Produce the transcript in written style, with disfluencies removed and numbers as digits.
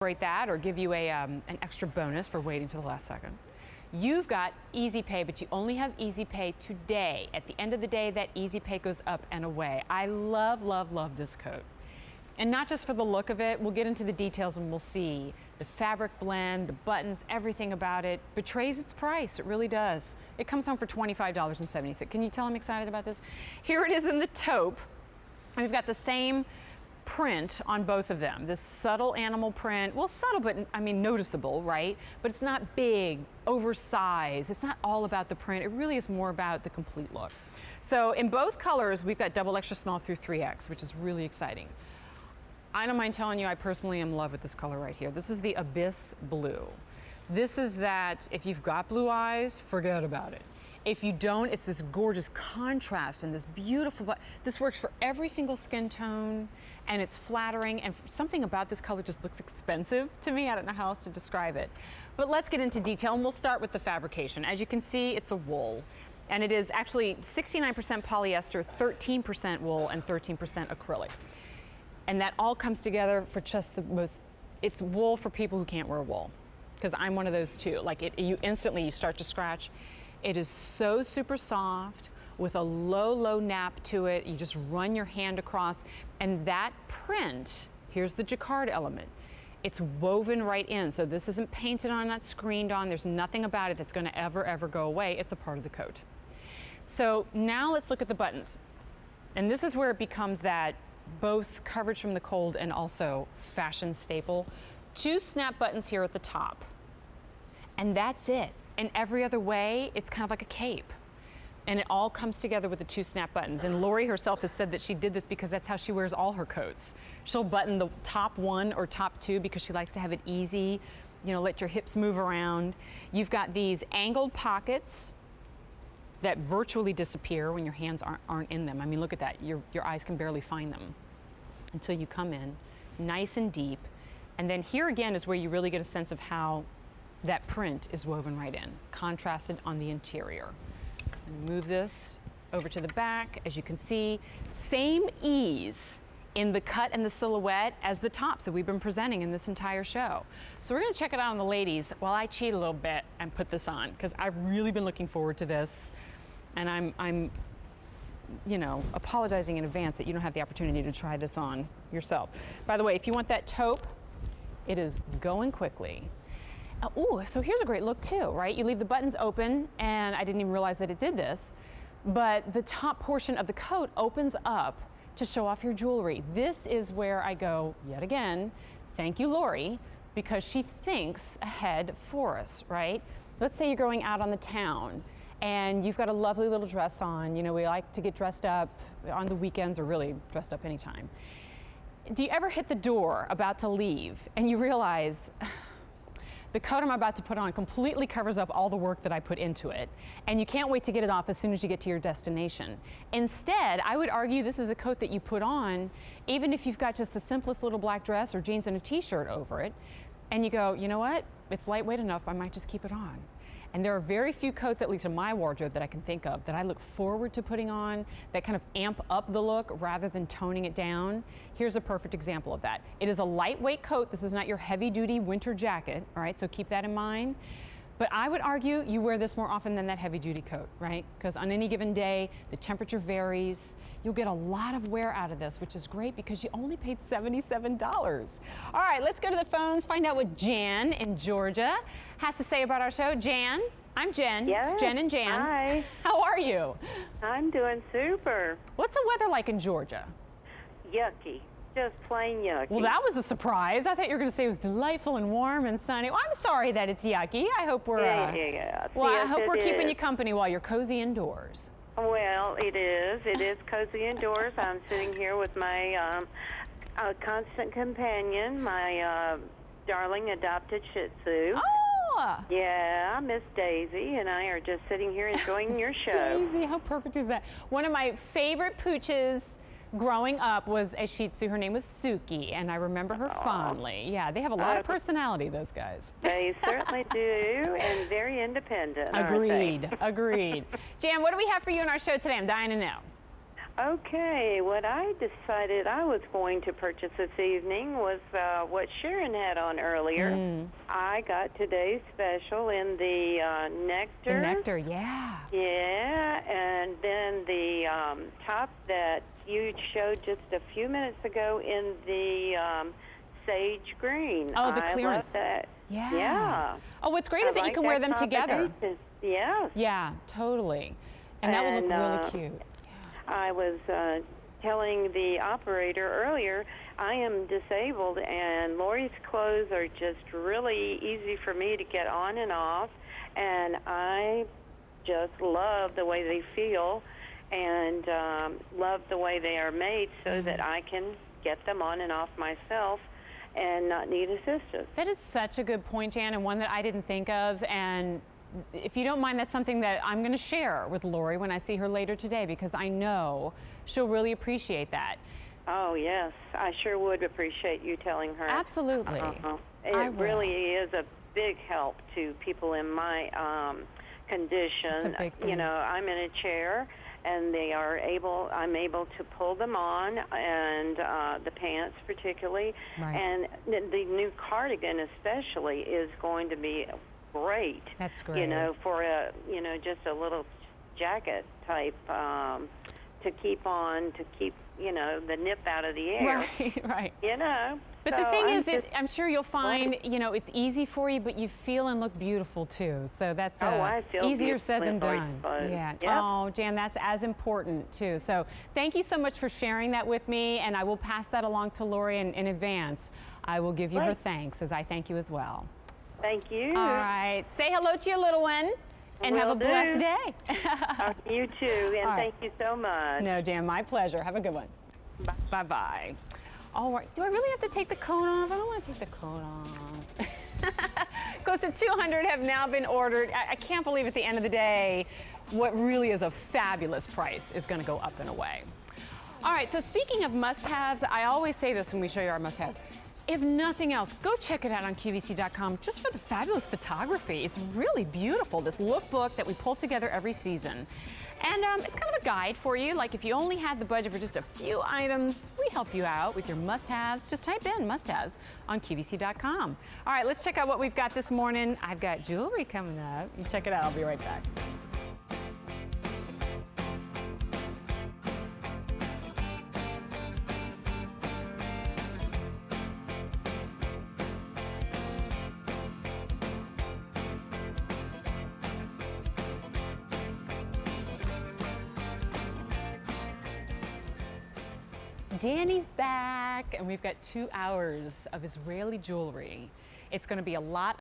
that or give you an extra bonus for waiting till the last second. You've got Easy Pay, but you only have Easy Pay today. At the end of the day, that Easy Pay goes up and away. I love, love, love this coat. And not just for the look of it, we'll get into the details and we'll see. The fabric blend, the buttons, everything about it betrays its price. It really does. It comes home for $25.70. Can you tell I'm excited about this? Here it is in the taupe. And we've got the same print on both of them. This subtle animal print, well, subtle, but I mean noticeable, right? But it's not big, oversized. It's not all about the print. It really is more about the complete look. So in both colors, we've got double extra small through 3X, which is really exciting. I don't mind telling you, I personally am in love with this color right here. This is the Abyss Blue. This is that, if you've got blue eyes, forget about it. If you don't, it's this gorgeous contrast and this beautiful, this works for every single skin tone, and it's flattering, and something about this color just looks expensive to me. I don't know how else to describe it. But let's get into detail, and we'll start with the fabrication. As you can see, it's a wool, and it is actually 69% polyester, 13% wool, and 13% acrylic. And that all comes together for just the most, it's wool for people who can't wear wool, because I'm one of those too. Like you instantly start to scratch. It is so super soft with a low, low nap to it. You just run your hand across, and that print, here's the Jacquard element. It's woven right in, so this isn't painted on, not screened on. There's nothing about it that's gonna ever go away. It's a part of the coat. So now let's look at the buttons. And this is where it becomes that both coverage from the cold and also fashion staple. 2 snap buttons here at the top, and that's it. And every other way, it's kind of like a cape. And it all comes together with the 2 snap buttons. And Lori herself has said that she did this because that's how she wears all her coats. She'll button the top 1 or top 2 because she likes to have it easy, you know, let your hips move around. You've got these angled pockets that virtually disappear when your hands aren't in them. I mean, look at that. Your eyes can barely find them until you come in, nice and deep. And then here again is where you really get a sense of how that print is woven right in, contrasted on the interior. And move this over to the back. As you can see, same ease in the cut and the silhouette as the tops that we've been presenting in this entire show. So we're gonna check it out on the ladies while I cheat a little bit and put this on, because I've really been looking forward to this. And I'm you know, apologizing in advance that you don't have the opportunity to try this on yourself. By the way, if you want that taupe, it is going quickly. Oh, so here's a great look too, right? You leave the buttons open, and I didn't even realize that it did this, but the top portion of the coat opens up to show off your jewelry. This is where I go, yet again, thank you, Lori, because she thinks ahead for us, right? Let's say you're going out on the town, and you've got a lovely little dress on. You know, we like to get dressed up on the weekends, or really dressed up anytime. Do you ever hit the door about to leave, and you realize, the coat I'm about to put on completely covers up all the work that I put into it, and you can't wait to get it off as soon as you get to your destination. Instead, I would argue this is a coat that you put on even if you've got just the simplest little black dress or jeans and a t-shirt over it, and you go, you know what? It's lightweight enough, I might just keep it on. And there are very few coats, at least in my wardrobe, that I can think of that I look forward to putting on that kind of amp up the look rather than toning it down. Here's a perfect example of that. It is a lightweight coat. This is not your heavy-duty winter jacket, all right? So keep that in mind. But I would argue you wear this more often than that heavy-duty coat, right? Because on any given day, the temperature varies. You'll get a lot of wear out of this, which is great because you only paid $77. All right, let's go to the phones, find out what Jan in Georgia has to say about our show. Jan, I'm Jen. Yes. It's Jen and Jan. Hi. How are you? I'm doing super. What's the weather like in Georgia? Yucky. Just plain yucky. Well, that was a surprise. I thought you were going to say it was delightful and warm and sunny. Well, I'm sorry that it's yucky. I hope we're yeah. Well, yes, I hope we're keeping is. you company while you're cozy indoors. Well, it is. It is cozy indoors. I'm sitting here with my constant companion, my darling adopted Shih Tzu. Oh! Yeah, Miss Daisy and I are just sitting here enjoying your show. Daisy, how perfect is that? One of my favorite pooches growing up was a Shih Tzu. Her name was Suki, and I remember her fondly. Yeah, they have a lot of personality, those guys. They certainly do, and very independent. Agreed, agreed. Jan, what do we have for you in our show today? I'm dying to know. Okay, what I decided I was going to purchase this evening was what Sharon had on earlier. I got today's special in the nectar. The nectar, yeah. Yeah, and then the top that you showed just a few minutes ago in the sage green. Oh, the I clearance. love that. Yeah. Yeah. Oh, what's great is that you like can wear them that together. combination. Yes. Yeah, totally. And that will look really cute. I was telling the operator earlier, I am disabled, and Lori's clothes are just really easy for me to get on and off, and I just love the way they feel and love the way they are made so that I can get them on and off myself and not need assistance. That is such a good point, Jan, and one that I didn't think of. And if you don't mind, that's something that I'm going to share with Lori when I see her later today, because I know she'll really appreciate that. Oh, yes. I sure would appreciate you telling her. Absolutely. It really is a big help to people in my condition. It's a big thing. You know, I'm in a chair, and I'm able to pull them on, and the pants particularly. Right. And the new cardigan especially is going to be great. That's great. You know, for just a little jacket type to keep on, to keep, the nip out of the air. Right, right. You know. But so the thing I'm is, I'm sure you'll find, it's easy for you, but you feel and look beautiful too. So that's I feel easier said than beautiful done. Yeah. Yep. Oh, Jan, that's as important too. So thank you so much for sharing that with me, and I will pass that along to Lori in advance. I will give you her thanks, as I thank you as well. Thank you. All right. Say hello to your little one, and have a blessed day. You too, and All right. thank you so much. No, Jan, my pleasure. Have a good one. Bye-bye. All right. Do I really have to take the coat off? I don't want to take the coat off. Close to 200 have now been ordered. I can't believe at the end of the day, what really is a fabulous price is going to go up and away. All right. So speaking of must-haves, I always say this when we show you our must-haves. If nothing else, go check it out on QVC.com just for the fabulous photography. It's really beautiful, this lookbook that we pull together every season. And it's kind of a guide for you. Like if you only had the budget for just a few items, we help you out with your must-haves. Just type in must-haves on QVC.com. All right, let's check out what we've got this morning. I've got jewelry coming up. You check it out. I'll be right back. Danny's back, and we've got 2 hours of Israeli jewelry. It's going to be a lot